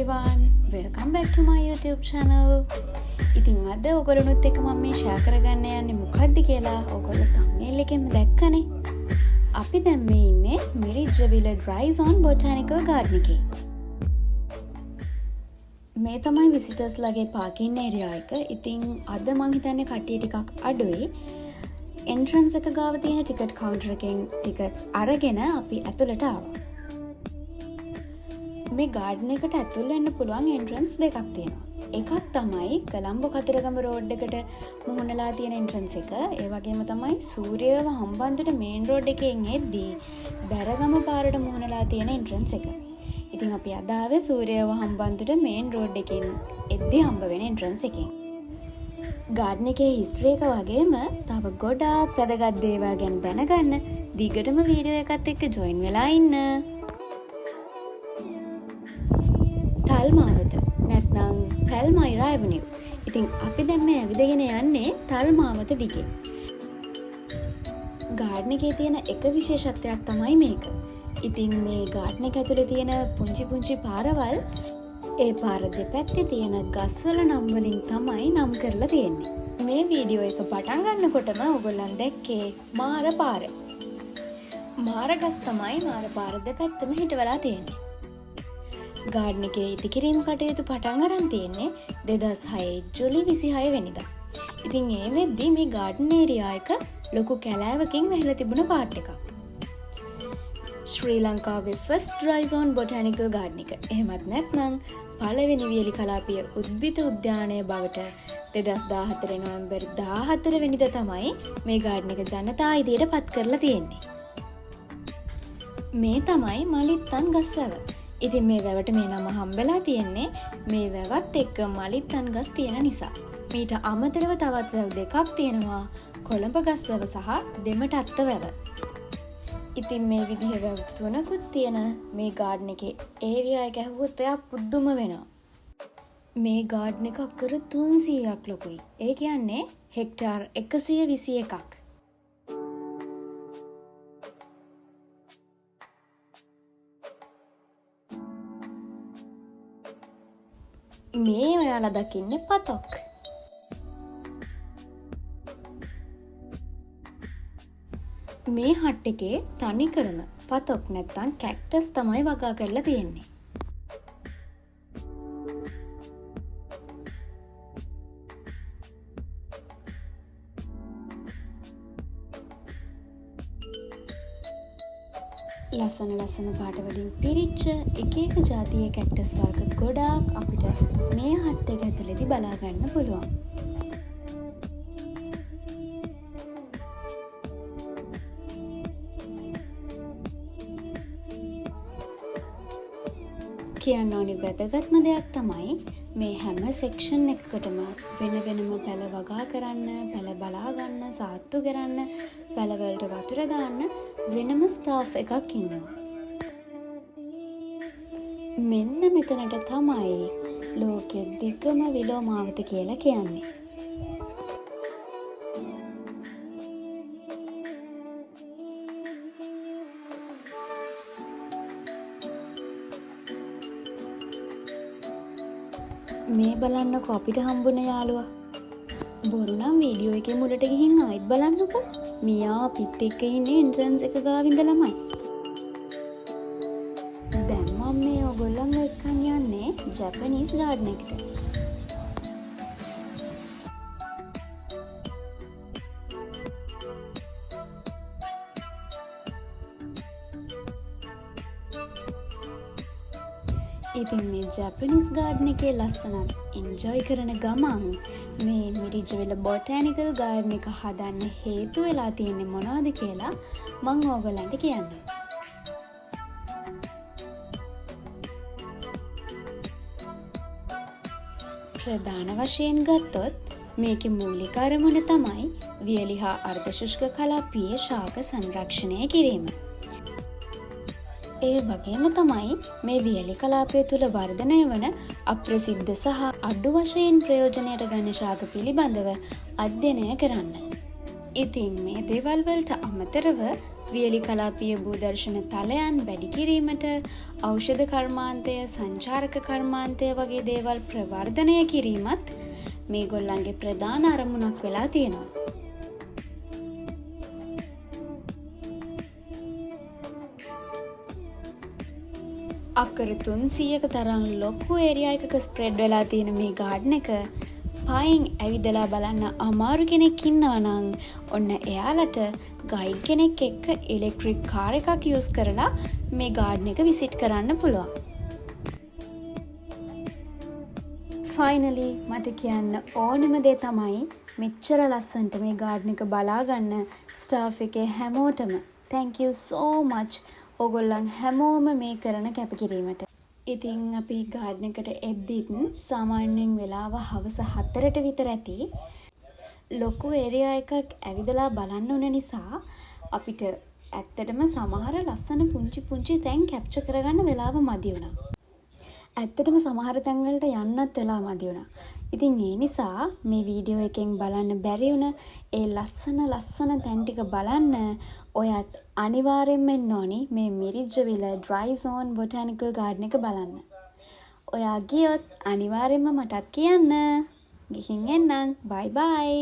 everyone, welcome back to my YouTube channel. ඉතින් අද ඔයගොල්ලොනුත් එක්ක මම මේ ෂෙයා කරගන්න යන්නේ මොකක්ද කියලා ඔයගොල්ලෝ thumbnail එකෙන් දැක්කනේ. අපි දැන් මේ ඉන්නේ මිරිජ්ජවිල dry zone botanical garden එකේ. මේ තමයි visitors ලගේ parking area එක. ඉතින් අද මං හිතන්නේ කට්ටිය ටිකක් අඩුයි. entrance එක ගාව තියෙන ticket counter එකෙන් tickets අරගෙන අපි ඇතුළට ආවා. මේ garden එකට ඇතුල් වෙන්න පුළුවන් entrance දෙකක් තියෙනවා. එකක් තමයි කොළඹ කතරගම road එකට මුහුණලා තියෙන entrance එක. ඒ වගේම තමයි සූර්යව හම්බන්තොට main road එකෙන් එද්දී බැරගම පාරට මුහුණලා තියෙන entrance එක. ඉතින් අපි අද ආවේ සූර්යව හම්බන්තොට main road එකෙන් එද්දී හම්බ වෙන entrance එකෙන්. garden එකේ history එක වගේම තව ගොඩාක් වැදගත් දේවල් ගැන දැනගන්න දිගටම වීඩියෝ එකත් එක්ක join වෙලා ඉන්න. තල්මාවත නැත්නම් පැල්මයිරා ඇවනිව්. ඉතින් අපි දැන් මේ ඇවිදගෙන යන්නේ තල්මාවත දිගේ. ගාඩන් එකේ තියෙන එක විශේෂත්වයක් තමයි මේක. ඉතින් මේ ගාඩන් එක ඇතුලේ තියෙන පුංචි පාරවල් ඒ පාර දෙපැත්තේ තියෙන ගස්වල නම් වලින් තමයි නම් කරලා තියෙන්නේ. මේ වීඩියෝ එක පටන් ගන්නකොටම ඔයගොල්ලන් දැක්කේ මාර පාර. මාර ගස් තමයි මාර පාර දෙපැත්තම හිටවලා තියෙන්නේ. ගාඩන් එකේ ඉදිකිරීම් කටයුතු පටන් අරන් තියෙන්නේ 2006 ජූලි 26 වෙනිදා. ඉතින් ඒ වෙද්දී මේ ගාඩන් ඒරියා එක ලොකු කැලෑවකින් වැහිලා තිබුණ පාට් එකක්. ශ්‍රී ලංකාවේ first dry zone botanical garden එක. එහෙමත් නැත්නම් පළවෙනි වියලි කලාපීය උද්භිද උද්‍යානය බවට 2014 නොවැම්බර් 14 වෙනිදා තමයි මේ ගාඩන් එක ජනතා ඉදිරියට පත් කරලා තියෙන්නේ. මේ තමයි මලිත්තන් ගස්වැව. ඉතින් මේ වැවට මේ නම හම්බෙලා තියෙන්නේ මේ වැවත් එක්ක මලිත්තන් ගස් තියෙන නිසා. මීට අමතරව තවත් වැව් දෙකක් තියෙනවා, කොළඹ ගස්වැව සහ දෙමටත්ත වැව. ඉතින් මේ විදිහ වැව් තුනකුත් තියෙන මේ ගාඩන් එකේ ඒරියා එක ඇහුවොත් ඔයා පුදුම වෙනවා. මේ ගාඩන් එක අක්කර 300ක් ලොකුයි. ඒ කියන්නේ හෙක්ටාර් 121ක්. මේ ඔයාලා දකින්නේ පතොක්. මේ හට් එකේ තනි කරම පතොක් නැත්තම් කැක්ටස් තමයි වගා කරලා තියෙන්නේ. ලස්සන පාට වලින් පිරිච්ච එක ජාතියේ කැක්ටස් වර්ග ගොඩාක් අපිට මේ හට් එක ඇතුළේදී බලා ගන්න පුළුවන්. කියන්න ඕනි වැදගත්ම දෙයක් තමයි මේ හැම සෙක්ෂන් එකකටම වෙනම පැල වගා කරන්න, පැල බලා ගන්න, සාත්තු කරන්න, පැලවලට වතුර දාන්න වෙනම ස්ටාෆ් එකක් ඉන්නවා. මෙන්න මෙතනට තමයි ලෝකෙ දිගම විලෝමාවත කියලා කියන්නේ. මේ බලන්නකො අපිට හම්බුන යාළුවා. බොරු නම් වීඩියෝ එකේ මුලට ගිහින් ආයෙත් බලන්නකො. මියා අපිත් එක්ක ඉන්නේ එන්ට්‍රන්ස් එක ගාව ඉඳලාමයි. දැන් මම මේ ඔයගොල්ලන්ව එක්කන් යන්නේ ජපනීස් ගාඩන් එකට. ඉතින් මේ ජැපනීස් ගාඩන් එකේ ලස්සනත් එන්ජොයි කරන ගමන් මේ මිරිජ්ජවිල බොටැනිකල් ගාඩන් එක හදන්න හේතු වෙලා තියෙන්නේ මොනවද කියලා මම ඕගොල්ලන්ට කියන්නම්. ප්‍රධාන වශයෙන් ගත්තොත් මේකේ මූලික අරමුණ තමයි වියලි හා අර්ධ ශුෂ්ක කලාපීය ශාක සංරක්ෂණය කිරීම. ඒ වගේම තමයි මේ වියලි කලාපය තුළ වර්ධනය වන අප්‍රසිද්ධ සහ අඩු වශයෙන් ප්‍රයෝජනයට ගන්න ශාක පිළිබඳව අධ්‍යයනය කරන්න. ඉතින් මේ දේවල් වලට අමතරව වියලි කලාපීය භූදර්ශන තලයන් වැඩි කිරීමට ඖෂධ කර්මාන්තය, සංචාරක කර්මාන්තය වගේ දේවල් ප්‍රවර්ධනය කිරීමත් මේගොල්ලන්ගේ ප්‍රධාන අරමුණක් වෙලා තියෙනවා. අක්කර 300ක තරම් ලොකු ඒරියා එකක ස්ප්‍රෙඩ් වෙලා තියෙන මේ ගාඩන් එක පයින් ඇවිදලා බලන්න අමාරු කෙනෙක් ඉන්නවා නම් ඔන්න එයාලට ගයිඩ් කෙනෙක් එක්ක ඉලෙක්ට්‍රික් කාර් එකක් යූස් කරලා මේ ගාඩන් එක විසිට් කරන්න පුළුවන්. ෆයිනලි මට කියන්න ඕනෙම දේ තමයි මෙච්චර ලස්සනට මේ ගාඩන් එක බලාගන්න ස්ටාෆ් එකේ හැමෝටම thank you so much. ඔගොල්ලන් හැමෝම මේ කරන කැපකිරීමට. ඉතින් අපි ගාඩන් එකට එද්දිත් සාමාන්‍යයෙන් වෙලාව හවස 4ට විතර ඇති. ලොකු ඒරියා එකක් ඇවිදලා බලන්න ඕන නිසා අපිට ඇත්තටම සමහර ලස්සන පුංචි තැන් කැප්චර් කරගන්න වෙලාව මදි වුණා. ඇත්තටම සමහර තැන් වලට යන්නත් වෙලා මදි වුණා. ඉතින් ඒ නිසා මේ වීඩියෝ එකෙන් බලන්න බැරි වුණ ඒ ලස්සන තැන් ටික බලන්න ඔයත් අනිවාර්යෙන්ම එන්න ඕනි මේ මිරිජ්ජවිල ඩ්‍රයි සෝන් බොටැනිකල් ගාඩන් එක බලන්න. ඔයා ගියොත් අනිවාර්යෙන්ම මටත් කියන්න. ගිහින් එන්නම්. බයි බයි.